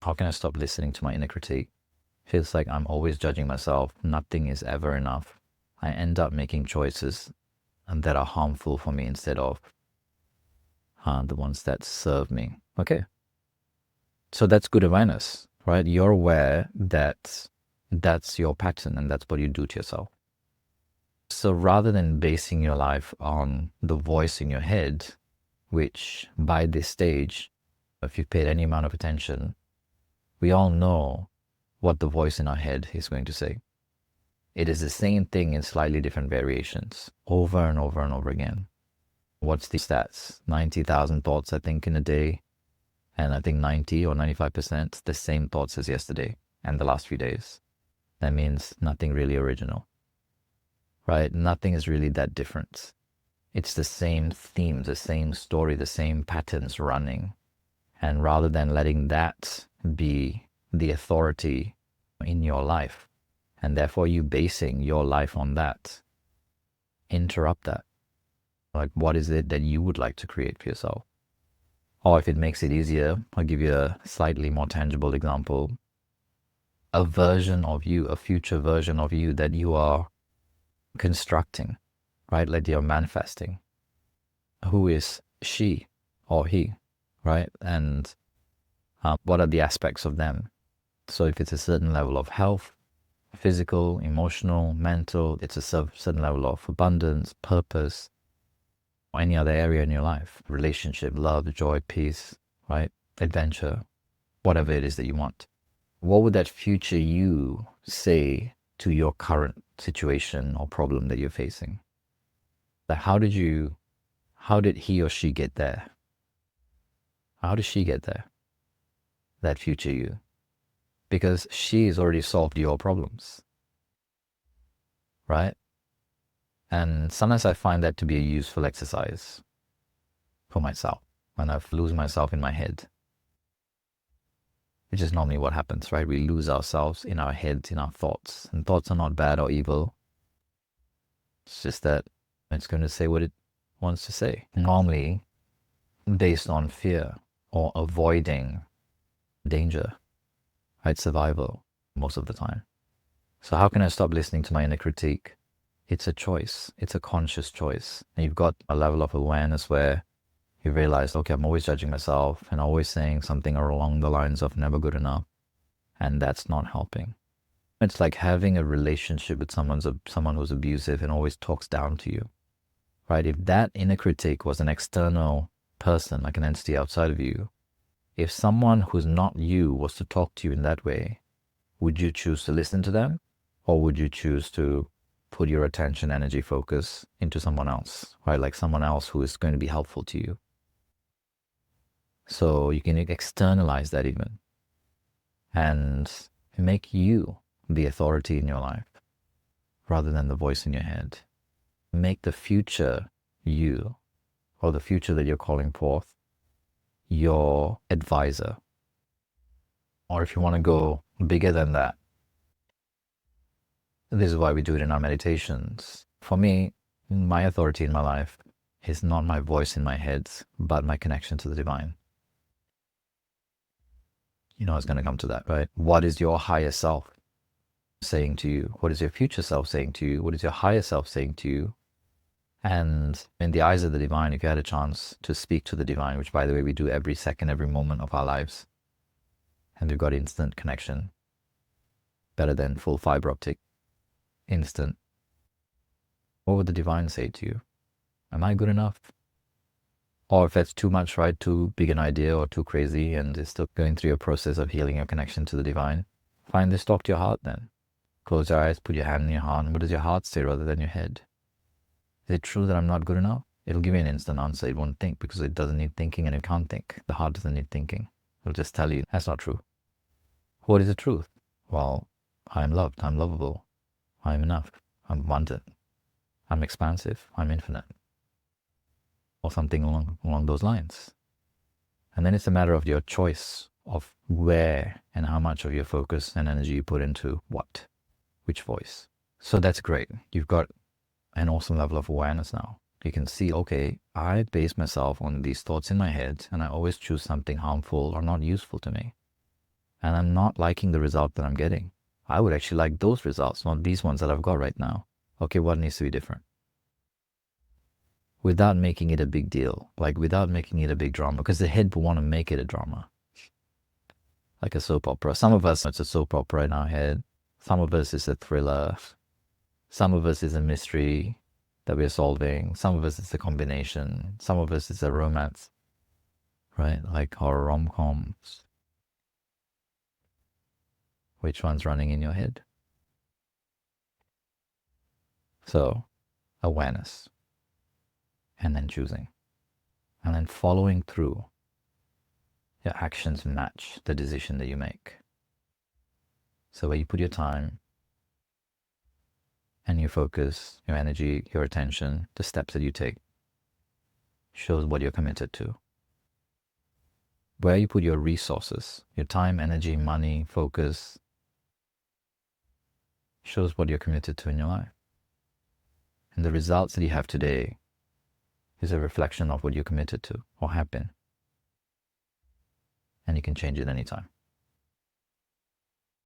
How can I stop listening to my inner critique? Feels like I'm always judging myself. Nothing is ever enough. I end up making choices that are harmful for me instead of the ones that serve me. Okay. So that's good awareness, right? You're aware that that's your pattern and that's what you do to yourself. So rather than basing your life on the voice in your head, which by this stage, if you've paid any amount of attention, we all know what the voice in our head is going to say. It is the same thing in slightly different variations, over and over and over again. What's the stats? 90,000 thoughts, I think, in a day. And I think 90 or 95% the same thoughts as yesterday and the last few days. That means nothing really original, right? Nothing is really that different. It's the same themes, the same story, the same patterns running. And rather than letting that be the authority in your life, and therefore you basing your life on that, interrupt that. Like, what is it that you would like to create for yourself? Or if it makes it easier, I'll give you a slightly more tangible example. A version of you, a future version of you that you are constructing, right? Like you're manifesting. Who is she or he, right? And what are the aspects of them? So if it's a certain level of health, physical, emotional, mental, it's a certain level of abundance, purpose, or any other area in your life, relationship, love, joy, peace, right? Adventure, whatever it is that you want. What would that future you say to your current situation or problem that you're facing? Like, how did he or she get there? How did she get there? That future you. Because she's already solved your problems, right? And sometimes I find that to be a useful exercise for myself when I lose myself in my head. Which is normally what happens, right? We lose ourselves in our heads, in our thoughts. And thoughts are not bad or evil. It's just that it's going to say what it wants to say. Normally based on fear or avoiding danger, right? Survival most of the time. So how can I stop listening to my inner critique? It's a choice. It's a conscious choice. And you've got a level of awareness where you realize, okay, I'm always judging myself and always saying something along the lines of never good enough. And that's not helping. It's like having a relationship with someone who's abusive and always talks down to you, right? If that inner critic was an external person, like an entity outside of you, if someone who's not you was to talk to you in that way, would you choose to listen to them? Or would you choose to put your attention, energy, focus into someone else, right? Like someone else who is going to be helpful to you. So you can externalize that even and make you the authority in your life rather than the voice in your head. Make the future you, or the future that you're calling forth, your advisor. Or if you want to go bigger than that, this is why we do it in our meditations. For me, my authority in my life is not my voice in my head, but my connection to the divine. You know, it's going to come to that, right? What is your higher self saying to you? What is your future self saying to you? What is your higher self saying to you? And in the eyes of the divine, if you had a chance to speak to the divine, which by the way, we do every second, every moment of our lives, and we've got instant connection, better than full fiber optic, instant. What would the divine say to you? Am I good enough? Or if that's too much, right, too big an idea or too crazy and it's still going through a process of healing your connection to the divine, find this, talk to your heart then. Close your eyes, put your hand in your heart, and what does your heart say rather than your head? Is it true that I'm not good enough? It'll give you an instant answer. It won't think because it doesn't need thinking and it can't think. The heart doesn't need thinking. It'll just tell you that's not true. What is the truth? Well, I'm loved, I'm lovable, I'm enough, I'm abundant, I'm expansive, I'm infinite. Or something along those lines. And then it's a matter of your choice of where and how much of your focus and energy you put into what, which voice. So that's great. You've got an awesome level of awareness now. You can see, okay, I base myself on these thoughts in my head and I always choose something harmful or not useful to me. and I'm not liking the result that I'm getting. I would actually like those results, not these ones that I've got right now. Okay, what needs to be different? Without making it a big deal, like without making it a big drama, because the head will want to make it a drama, like a soap opera. Some of us, it's a soap opera in our head. Some of us, it's a thriller. Some of us, is a mystery that we're solving. Some of us, it's a combination. Some of us, it's a romance, right? Like horror rom-coms. Which one's running in your head? So, awareness, and then choosing, and then following through. Your actions match the decision that you make. So where you put your time and your focus, your energy, your attention, the steps that you take shows what you're committed to. Where you put your resources, your time, energy, money, focus, shows what you're committed to in your life. And the results that you have today is a reflection of what you're committed to or have been. And you can change it anytime.